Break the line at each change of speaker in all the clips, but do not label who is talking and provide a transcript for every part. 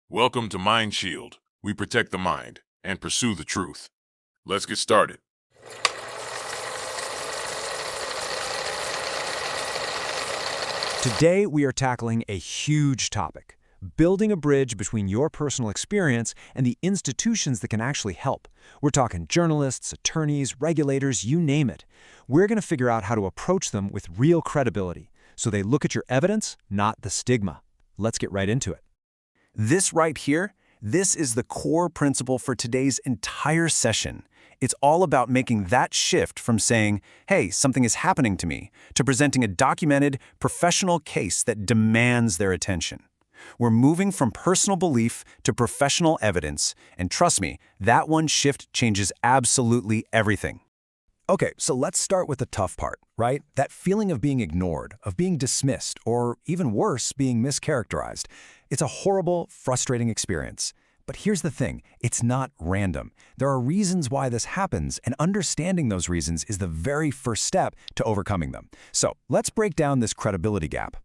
Welcome to Mind Shield. We protect the mind and pursue the truth. Let's get started.
Today, we are tackling a huge topic, building a bridge between your personal experience and the institutions that can actually help. We're talking journalists, attorneys, regulators, you name it. We're going to figure out how to approach them with real credibility, so they look at your evidence, not the stigma. Let's get right into it.
This right here, this is the core principle for today's entire session. It's all about making that shift from saying, hey, something is happening to me, to presenting a documented, professional case that demands their attention. We're moving from personal belief to professional evidence, and trust me, that one shift changes absolutely everything.
Okay, so let's start with the tough part, right? That feeling of being ignored, of being dismissed, or even worse, being mischaracterized. It's a horrible, frustrating experience. But here's the thing, it's not random. There are reasons why this happens, and understanding those reasons is the very first step to overcoming them. So let's break down this credibility gap.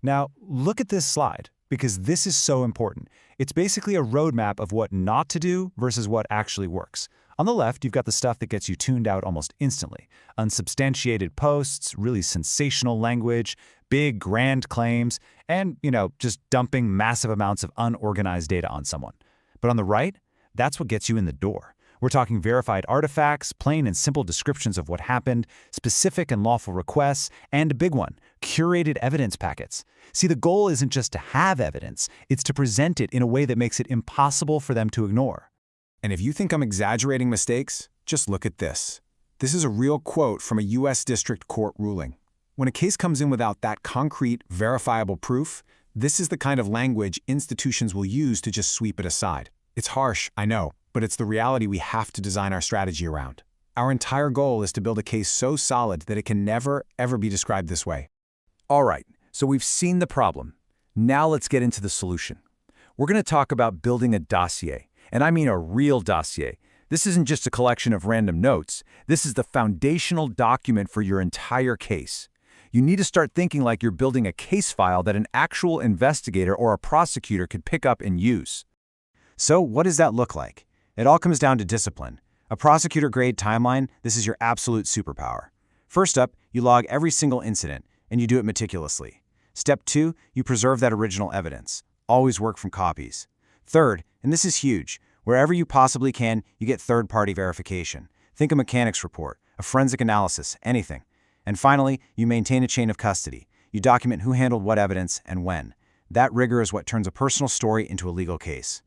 Now, look at this slide, because this is so important. It's basically a roadmap of what not to do versus what actually works. On the left, you've got the stuff that gets you tuned out almost instantly. Unsubstantiated posts, really sensational language, big, grand claims, and, just dumping massive amounts of unorganized data on someone. But on the right, that's what gets you in the door. We're talking verified artifacts, plain and simple descriptions of what happened, specific and lawful requests, and a big one, curated evidence packets. See, the goal isn't just to have evidence, it's to present it in a way that makes it impossible for them to ignore.
And if you think I'm exaggerating mistakes, just look at this. This is a real quote from a U.S. District Court ruling. When a case comes in without that concrete, verifiable proof, this is the kind of language institutions will use to just sweep it aside. It's harsh, I know, but it's the reality we have to design our strategy around. Our entire goal is to build a case so solid that it can never, ever be described this way.
All right, so we've seen the problem. Now let's get into the solution. We're going to talk about building a dossier. And I mean a real dossier. This isn't just a collection of random notes. This is the foundational document for your entire case. You need to start thinking like you're building a case file that an actual investigator or a prosecutor could pick up and use. So what does that look like? It all comes down to discipline. A prosecutor-grade timeline, this is your absolute superpower. First up, you log every single incident, and you do it meticulously. Step 2, you preserve that original evidence. Always work from copies. Third, and this is huge, wherever you possibly can, you get third-party verification. Think a mechanics report, a forensic analysis, anything. And finally, you maintain a chain of custody. You document who handled what evidence and when. That rigor is what turns a personal story into a legal case.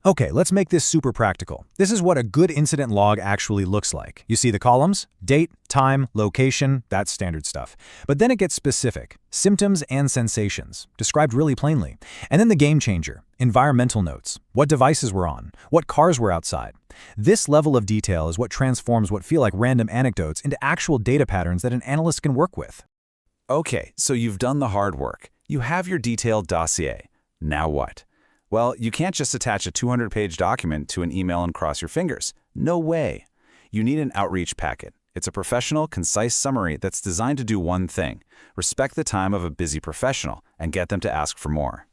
Okay, let's make this super practical. This is what a good incident log actually looks like. You see the columns? Date, time, location, that's standard stuff. But then it gets specific. Symptoms and sensations, described really plainly. And then the game changer, environmental notes. What devices were on? What cars were outside? This level of detail is what transforms what feel like random anecdotes into actual data patterns that an analyst can work with.
Okay, so you've done the hard work. You have your detailed dossier. Now what? Well, you can't just attach a 200-page document to an email and cross your fingers. No way. You need an outreach packet. It's a professional, concise summary that's designed to do one thing: respect the time of a busy professional and get them to ask for more.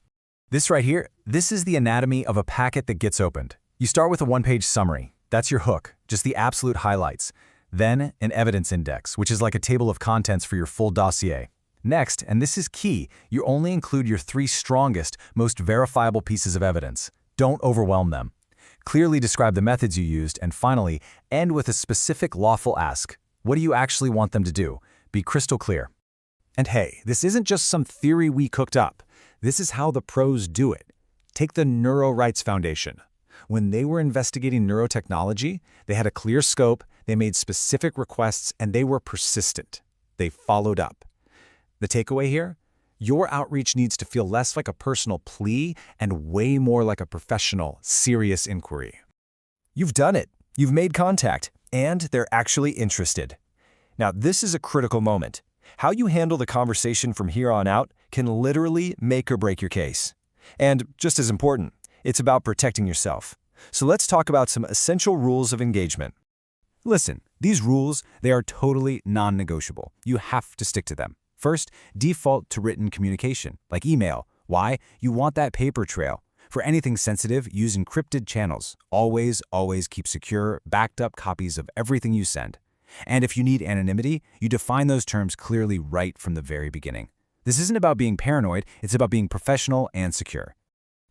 This right here, this is the anatomy of a packet that gets opened. You start with a one-page summary. That's your hook, just the absolute highlights. Then an evidence index, which is like a table of contents for your full dossier. Next, and this is key, you only include your 3 strongest, most verifiable pieces of evidence. Don't overwhelm them. Clearly describe the methods you used, and finally, end with a specific lawful ask. What do you actually want them to do? Be crystal clear. And hey, this isn't just some theory we cooked up. This is how the pros do it. Take the Neuro Rights Foundation. When they were investigating neurotechnology, they had a clear scope, they made specific requests, and they were persistent. They followed up. The takeaway here? Your outreach needs to feel less like a personal plea and way more like a professional, serious inquiry. You've done it. You've made contact, and they're actually interested. Now, this is a critical moment. How you handle the conversation from here on out can literally make or break your case. And just as important, it's about protecting yourself. So let's talk about some essential rules of engagement. Listen, these rules, they are totally non-negotiable. You have to stick to them. First, default to written communication, like email. Why? You want that paper trail. For anything sensitive, use encrypted channels. Always keep secure, backed up copies of everything you send. And if you need anonymity, you define those terms clearly right from the very beginning. This isn't about being paranoid, it's about being professional and secure.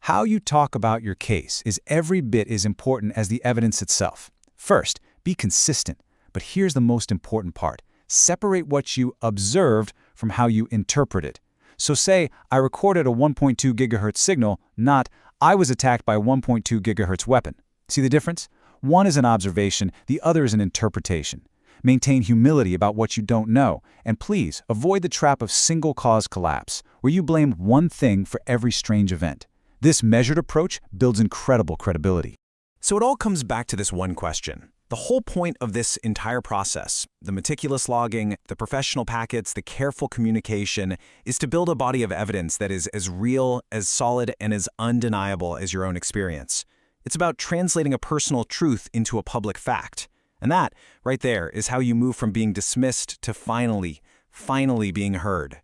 How you talk about your case is every bit as important as the evidence itself. First, be consistent. But here's the most important part. Separate what you observed from how you interpret it. So say, I recorded a 1.2 gigahertz signal, not, I was attacked by a 1.2 gigahertz weapon. See the difference? One is an observation, the other is an interpretation. Maintain humility about what you don't know, and please avoid the trap of single-cause collapse, where you blame one thing for every strange event. This measured approach builds incredible credibility.
So it all comes back to this one question. The whole point of this entire process, the meticulous logging, the professional packets, the careful communication, is to build a body of evidence that is as real, as solid, and as undeniable as your own experience. It's about translating a personal truth into a public fact. And that, right there, is how you move from being dismissed to finally being heard.